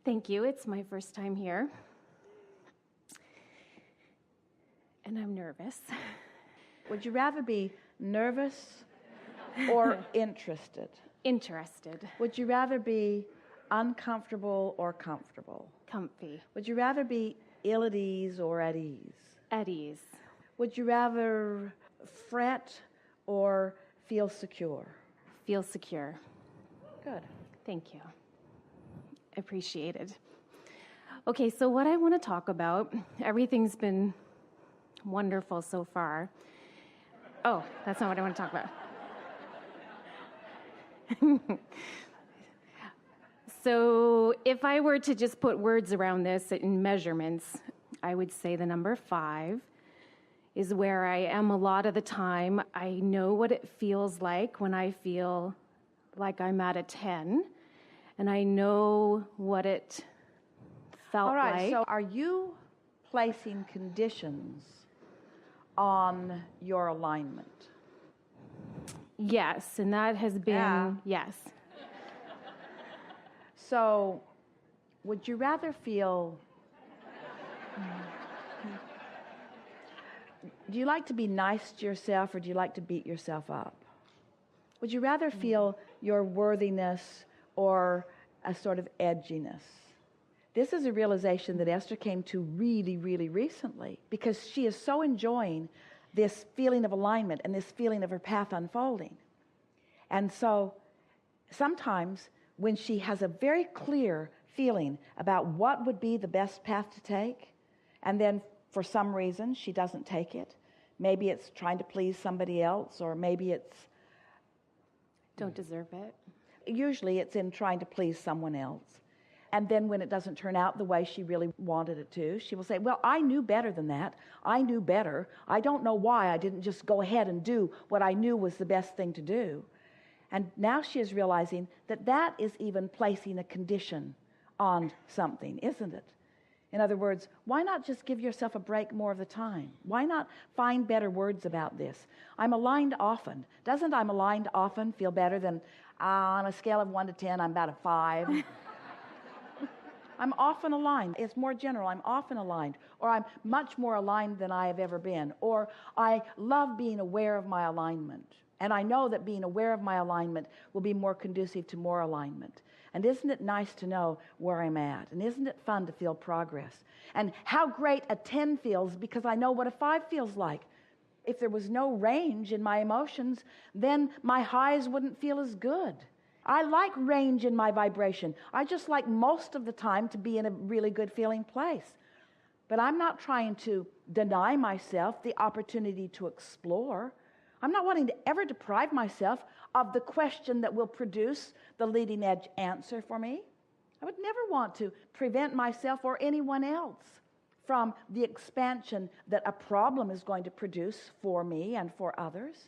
Thank you. It's my first time here. And I'm nervous. Would you rather be nervous or interested? Interested. Would you rather be uncomfortable or comfortable? Comfy. Would you rather be ill at ease or at ease? At ease. Would you rather fret or feel secure? Feel secure. Good. Thank you. Appreciated. Okay, so what I want to talk about, everything's been wonderful so far. Oh, that's not what I want to talk about. So if I were to just put words around this in measurements, I would say the number 5 is where I am a lot of the time. I know what it feels like when I feel like I'm at a 10, and I know what it felt like. All right, so are you placing conditions on your alignment? Yes, and that has been, yes. So would you rather feel... Do you like to be nice to yourself, or do you like to beat yourself up? Would you rather feel your worthiness or a sort of edginess? This is a realization that Esther came to really, really recently, because she is so enjoying this feeling of alignment and this feeling of her path unfolding. And so sometimes when she has a very clear feeling about what would be the best path to take, and then for some reason she doesn't take it, maybe it's trying to please somebody else, or maybe it's... Don't deserve it. Usually it's in trying to please someone else. And then when it doesn't turn out the way she really wanted it to, she will say, well, I knew better than that. I knew better. I don't know why I didn't just go ahead and do what I knew was the best thing to do. And now she is realizing that that is even placing a condition on something, isn't it? In other words, why not just give yourself a break more of the time? Why not find better words about this? I'm aligned often. Doesn't I'm aligned often feel better than on a scale of 1 to 10, I'm about a 5? I'm often aligned. It's more general. I'm often aligned. Or I'm much more aligned than I have ever been. Or I love being aware of my alignment. And I know that being aware of my alignment will be more conducive to more alignment. And isn't it nice to know where I'm at? And isn't it fun to feel progress? And how great a 10 feels, because I know what a 5 feels like. If there was no range in my emotions, then my highs wouldn't feel as good. I like range in my vibration. I just like most of the time to be in a really good feeling place. But I'm not trying to deny myself the opportunity to explore. I'm not wanting to ever deprive myself of the question that will produce the leading edge answer for me. I would never want to prevent myself or anyone else from the expansion that a problem is going to produce for me and for others.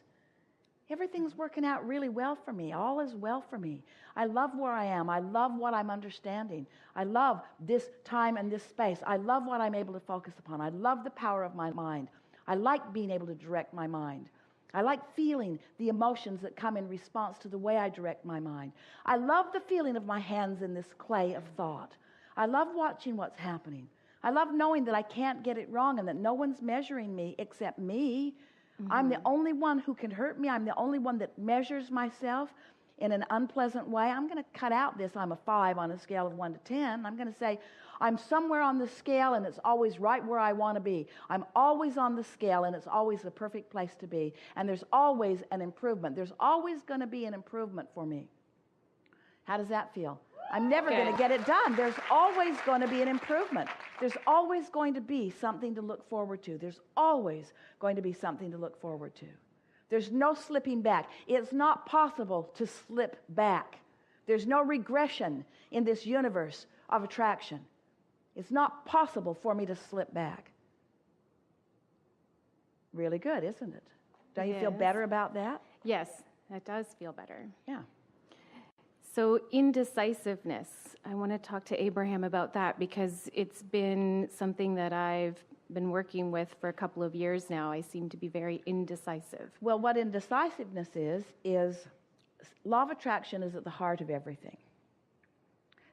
Everything's working out really well for me. All is well for me. I love where I am. I love what I'm understanding. I love this time and this space. I love what I'm able to focus upon. I love the power of my mind. I like being able to direct my mind. I like feeling the emotions that come in response to the way I direct my mind. I love the feeling of my hands in this clay of thought. I love watching what's happening. I love knowing that I can't get it wrong and that no one's measuring me except me. I'm the only one who can hurt me. I'm the only one that measures myself in an unpleasant way. I'm going to cut out this I'm a 5 on a scale of 1 to 10. I'm going to say I'm somewhere on the scale and it's always right where I want to be. I'm always on the scale and it's always the perfect place to be. And there's always an improvement. There's always going to be an improvement for me. How does that feel? I'm never going to get it done. There's always going to be an improvement. There's always going to be something to look forward to. There's always going to be something to look forward to. There's no slipping back. It's not possible to slip back. There's no regression in this universe of attraction. It's not possible for me to slip back. Really good, isn't it? Don't you feel better about that? Yes, that does feel better. Yeah. So indecisiveness, I want to talk to Abraham about that because it's been something that I've been working with for a couple of years now. I seem to be very indecisive. Well, what indecisiveness is law of attraction is at the heart of everything.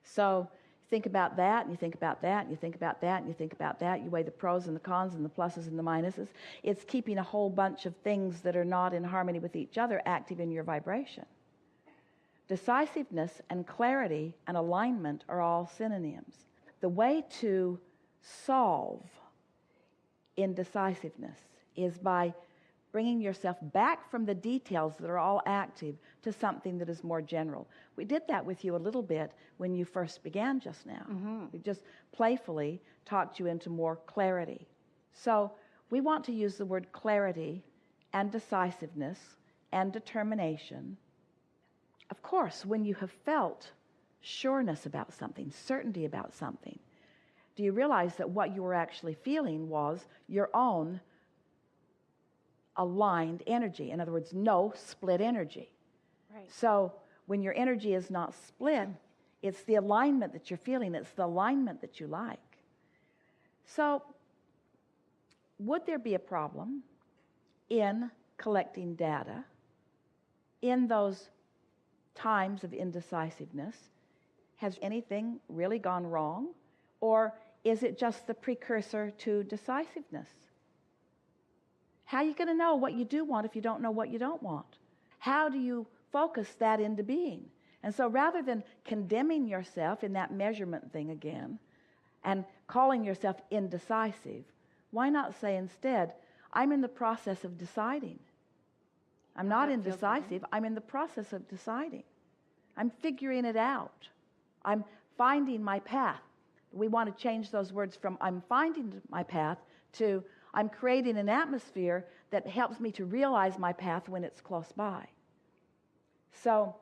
So think about that, and you think about that, and you think about that, and you think about that. You weigh the pros and the cons and the pluses and the minuses. It's keeping a whole bunch of things that are not in harmony with each other active in your vibration. Decisiveness and clarity and alignment are all synonyms. The way to solve indecisiveness is by bringing yourself back from the details that are all active to something that is more general. We did that with you a little bit when you first began just now. We just playfully talked you into more clarity. So we want to use the word clarity and decisiveness and determination. Of course, when you have felt sureness about something, certainty about something, do you realize that what you were actually feeling was your own aligned energy? In other words, no split energy. Right. So when your energy is not split, it's the alignment that you're feeling. It's the alignment that you like. So would there be a problem in collecting data in those times of indecisiveness? Has anything really gone wrong? Or is it just the precursor to decisiveness? How are you going to know what you do want if you don't know what you don't want? How do you focus that into being? And so rather than condemning yourself in that measurement thing again and calling yourself indecisive, why not say instead, I'm in the process of deciding. I'm not indecisive. I'm in the process of deciding. I'm figuring it out. I'm finding my path. We want to change those words from I'm finding my path to I'm creating an atmosphere that helps me to realize my path when it's close by. So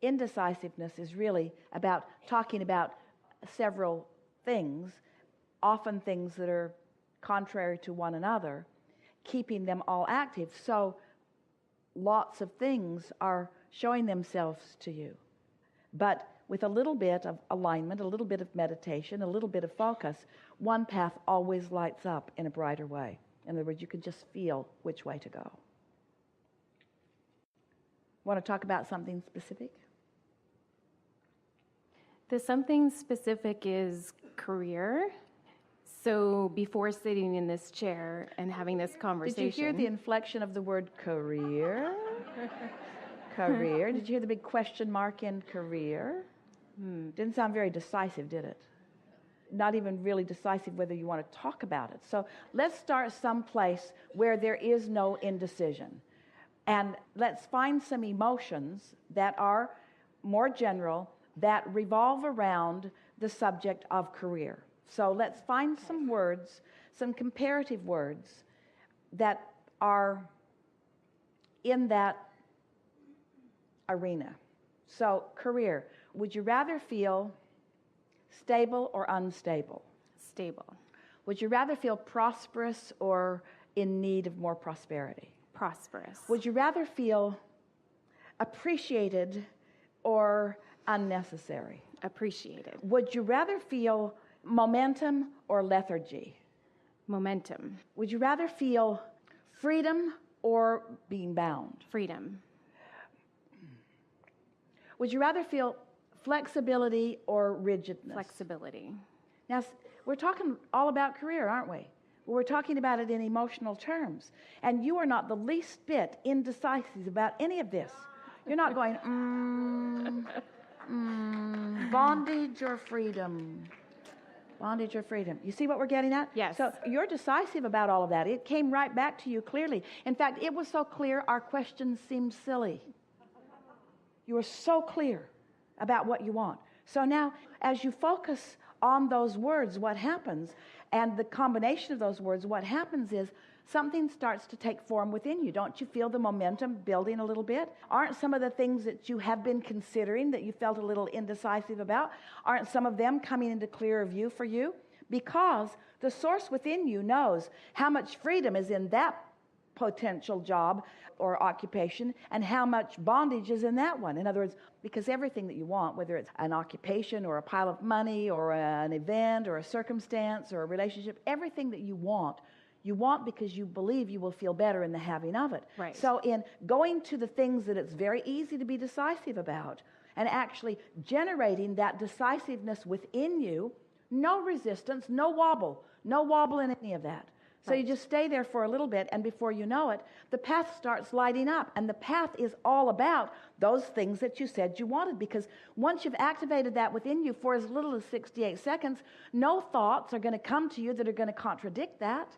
indecisiveness is really about talking about several things, often things that are contrary to one another, keeping them all active. So lots of things are showing themselves to you. But with a little bit of alignment, a little bit of meditation, a little bit of focus, one path always lights up in a brighter way. In other words, you can just feel which way to go. Want to talk about something specific? The something specific is career. So before sitting in this chair and having this conversation... Did you hear the inflection of the word career? Career. Did you hear the big question mark in career? Didn't sound very decisive, did it? Not even really decisive whether you want to talk about it. So let's start someplace where there is no indecision. And let's find some emotions that are more general, that revolve around the subject of career. So let's find some words, some comparative words that are in that arena. So career. Would you rather feel stable or unstable? Stable. Would you rather feel prosperous or in need of more prosperity? Prosperous. Would you rather feel appreciated or unnecessary? Appreciated. Would you rather feel momentum or lethargy? Momentum. Would you rather feel freedom or being bound? Freedom. Would you rather feel flexibility or rigidness? Flexibility. Now, we're talking all about career, aren't we? We're talking about it in emotional terms. And you are not the least bit indecisive about any of this. You're not going, bondage or freedom? Bondage or freedom? You see what we're getting at? Yes. So you're decisive about all of that. It came right back to you clearly. In fact, it was so clear our questions seemed silly. You were so clear about what you want. So now, as you focus on those words, what happens, and the combination of those words, what happens is something starts to take form within you. Don't you feel the momentum building a little bit? Aren't some of the things that you have been considering that you felt a little indecisive about, aren't some of them coming into clearer view for you? Because the source within you knows how much freedom is in that potential job or occupation and how much bondage is in that one. In other words, because everything that you want, whether it's an occupation or a pile of money or an event or a circumstance or a relationship, everything that you want because you believe you will feel better in the having of it. Right. So in going to the things that it's very easy to be decisive about and actually generating that decisiveness within you. No resistance, no wobble in any of that. So you just stay there for a little bit, and before you know it, the path starts lighting up. And the path is all about those things that you said you wanted, because once you've activated that within you for as little as 68 seconds, no thoughts are going to come to you that are going to contradict that.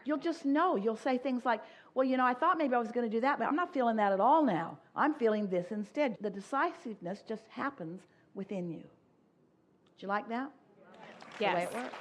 You'll just know. You'll say things like, well, you know, I thought maybe I was going to do that, but I'm not feeling that at all now. I'm feeling this instead. The decisiveness just happens within you. Do you like that? Yes. That's the way it works.